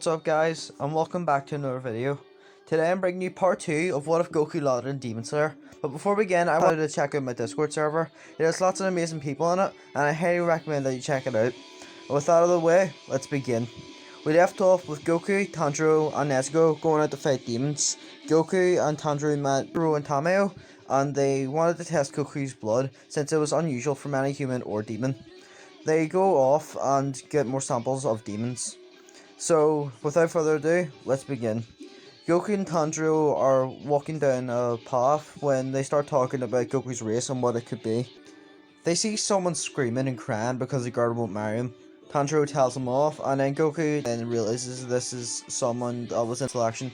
What's up guys, and welcome back to another video. Today I'm bringing you part 2 of What If Goku Landed in Demon Slayer. But before we begin, I wanted to check out my Discord server. It has lots of amazing people in it, and I highly recommend that you check it out. With that out of the way, let's begin. We left off with Goku, Tanjiro, and Nezuko going out to fight demons. Goku and Tanjiro met Ro and Tameo, and they wanted to test Goku's blood since it was unusual from any human or demon. They go off and get more samples of demons. So, without further ado, let's begin. Goku and Tanjiro are walking down a path when they start talking about Goku's race and what it could be. They see someone screaming and crying because the guard won't marry him. Tanjiro tells him off, and then Goku then realizes this is someone that was in selection.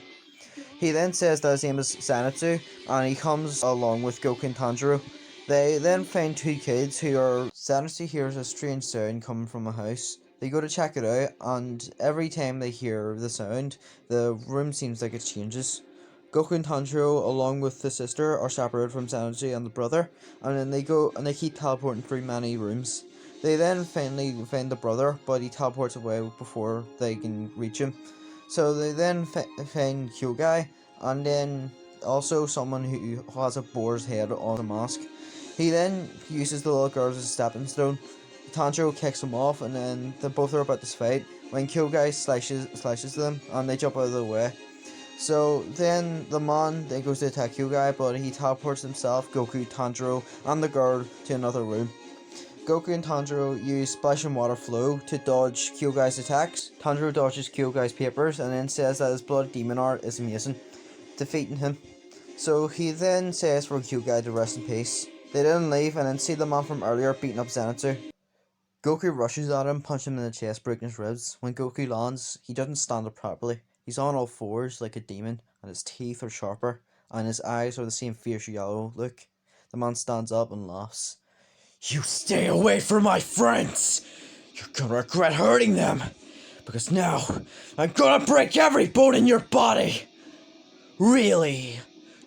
He then says that his name is Zenitsu, and he comes along with Goku and Tanjiro. They then find two kids who are... Zenitsu hears a strange sound coming from a house. They go to check it out, and every time they hear the sound, the room seems like it changes. Goku and Tanjiro, along with the sister, are separated from Zenitsu and the brother, and then they go and they keep teleporting through many rooms. They then finally find the brother, but he teleports away before they can reach him. So they then find Hyugai, and then also someone who has a boar's head on a mask. He then uses the little girl as a stepping stone. Tanjiro kicks him off, and then they both are about to fight when Hyugai slashes them, and they jump out of the way. So then the man then goes to attack Hyugai, but he teleports himself, Goku, Tanjiro, and the girl to another room. Goku and Tanjiro use Splash and Water Flow to dodge Hyugai's attacks. Tanjiro dodges Hyugai's papers and then says that his blood demon art is amazing, defeating him. So he then says for Hyugai to rest in peace. They then leave and then see the man from earlier beating up Zenitsu. Goku rushes at him, punching him in the chest, breaking his ribs. When Goku lands, he doesn't stand up properly. He's on all fours like a demon, and his teeth are sharper, and his eyes are the same fierce yellow look. The man stands up and laughs. "You stay away from my friends! You're gonna regret hurting them! Because now, I'm gonna break every bone in your body! Really?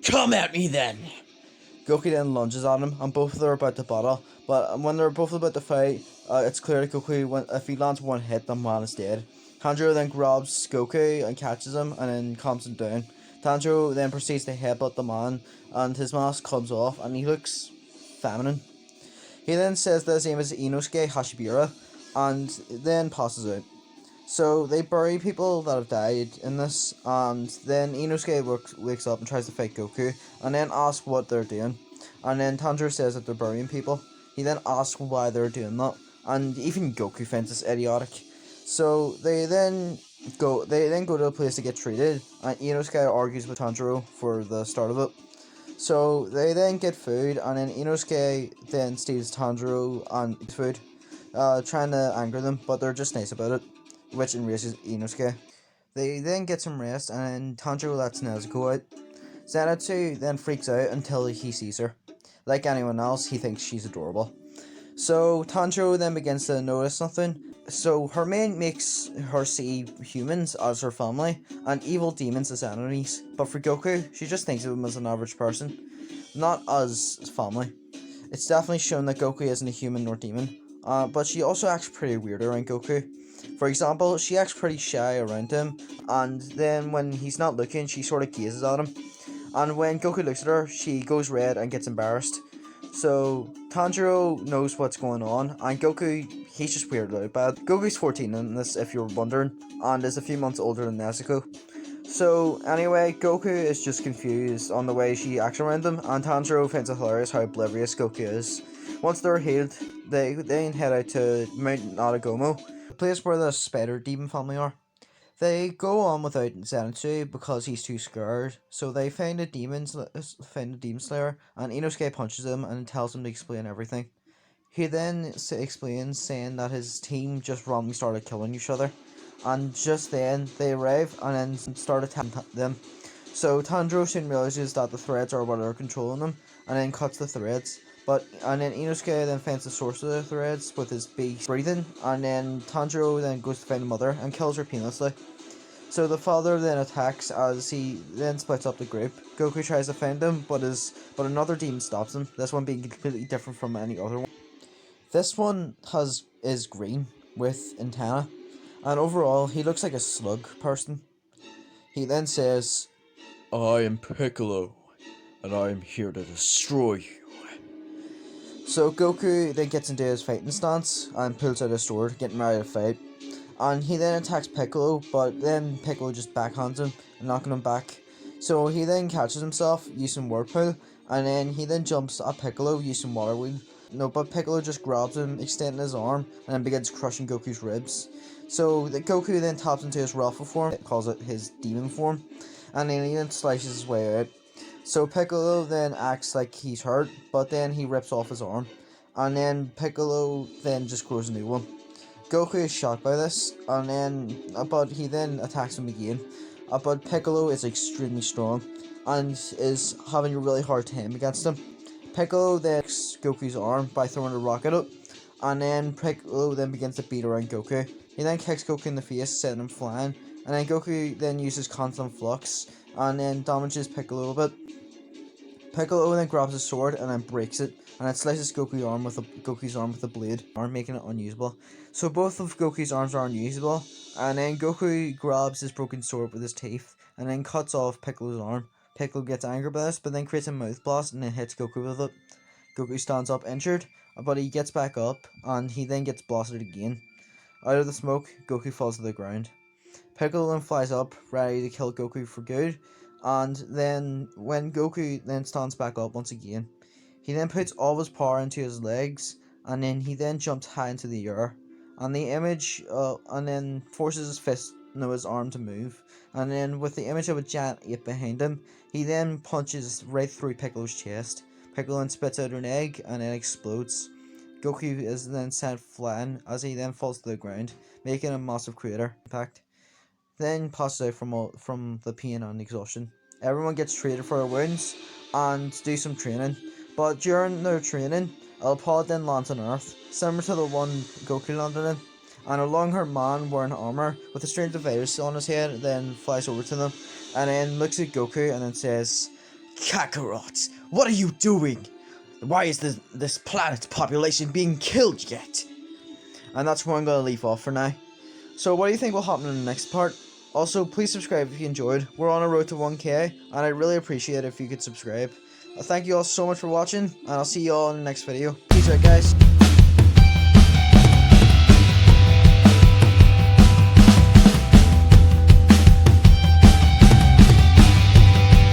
Come at me then!" Goku then lunges at him, and both of them are about to battle, but when they're both about to fight, it's clear that Goku, if he lands one hit, the man is dead. Tanjiro then grabs Goku and catches him, and then calms him down. Tanjiro then proceeds to headbutt the man, and his mask comes off, and he looks feminine. He then says that his name is Inosuke Hashibira, and then passes out. So they bury people that have died in this, and then Inosuke wakes up and tries to fight Goku, and then asks what they're doing. And then Tanjiro says that they're burying people. He then asks why they're doing that, and even Goku finds this idiotic. So they then go to a place to get treated, and Inosuke argues with Tanjiro for the start of it. So they then get food, and then Inosuke then steals Tanjiro and food, trying to anger them, but they're just nice about it, which enrages Inosuke. They then get some rest, and then Tanjiro lets Nezuko out. Zenitsu then freaks out until he sees her. Like anyone else, he thinks she's adorable. So Tanjiro then begins to notice something. So her mate makes her see humans as her family, and evil demons as enemies. But for Goku, she just thinks of him as an average person, not as family. It's definitely shown that Goku isn't a human nor demon, but she also acts pretty weird around Goku. For example, she acts pretty shy around him, and then when he's not looking, she sort of gazes at him. And when Goku looks at her, she goes red and gets embarrassed. So Tanjiro knows what's going on, and Goku, he's just weirded out by it. Goku's 14 in this, if you're wondering, and is a few months older than Nezuko. So anyway, Goku is just confused on the way she acts around them, and Tanjiro finds it hilarious how oblivious Goku is. Once they're healed, they then head out to Mount Naragomo, the place where the Spider Demon family are. They go on without Zenitsu because he's too scared, so they find a demon slayer, and Inosuke punches him and tells him to explain everything. He then explains, saying that his team just randomly started killing each other, and just then they arrive and then start attacking them. So Tanjiro soon realizes that the threads are what are controlling them, and then cuts the threads. And then Inosuke then finds the source of the threads with his beast breathing, and then Tanjiro then goes to find the mother and kills her painlessly. So the father then attacks as he then splits up the group. Goku tries to find him, but another demon stops him. This one being completely different from any other one. This one is green with antenna, and overall he looks like a slug person. He then says, "I am Piccolo, and I am here to destroy you." So Goku then gets into his fighting stance and pulls out his sword, getting ready to fight. And he then attacks Piccolo, but then Piccolo just backhands him and knocking him back. So he then catches himself using Whirlpool, and then he then jumps at Piccolo using Water Wheel. No, but Piccolo just grabs him, extending his arm, and then begins crushing Goku's ribs. So Goku then taps into his Raffle form, calls it his demon form, and then he then slices his way out. So Piccolo then acts like he's hurt, but then he rips off his arm, and then Piccolo then just grows a new one. Goku is shocked by this, and then but he then attacks him again. But Piccolo is extremely strong and is having a really hard time against him. Piccolo then kicks Goku's arm by throwing a rocket up, and then Piccolo then begins to beat around Goku. He then kicks Goku in the face, setting him flying, and then Goku then uses constant flux and then damages Piccolo a bit. Piccolo then grabs his sword and then breaks it, and it slices Goku's arm with a blade, making it unusable. So both of Goku's arms are unusable, and then Goku grabs his broken sword with his teeth, and then cuts off Piccolo's arm. Piccolo gets angry by this, but then creates a mouth blast and then hits Goku with it. Goku stands up injured, but he gets back up, and he then gets blasted again. Out of the smoke, Goku falls to the ground. Piccolo then flies up, ready to kill Goku for good, and then when Goku then stands back up once again, he then puts all of his power into his legs, and then he then jumps high into the air, and then forces his fist, no, his arm to move, and then with the image of a giant ape behind him, he then punches right through Piccolo's chest. Piccolo then spits out an egg, and then explodes. Goku is then sent flying as he then falls to the ground, making a massive crater impact. Then passes out from the pain and exhaustion. Everyone gets treated for their wounds and do some training, but during their training, a pod then lands on Earth, similar to the one Goku landed in, and a long-haired man wearing armor with a strange device on his head then flies over to them, and then looks at Goku and then says, "Kakarot, what are you doing? Why is this planet's population being killed yet?" And that's where I'm going to leave off for now. So what do you think will happen in the next part? Also, please subscribe if you enjoyed. We're on a road to 1K, and I'd really appreciate it if you could subscribe. Thank you all so much for watching, and I'll see you all in the next video. Peace out, guys.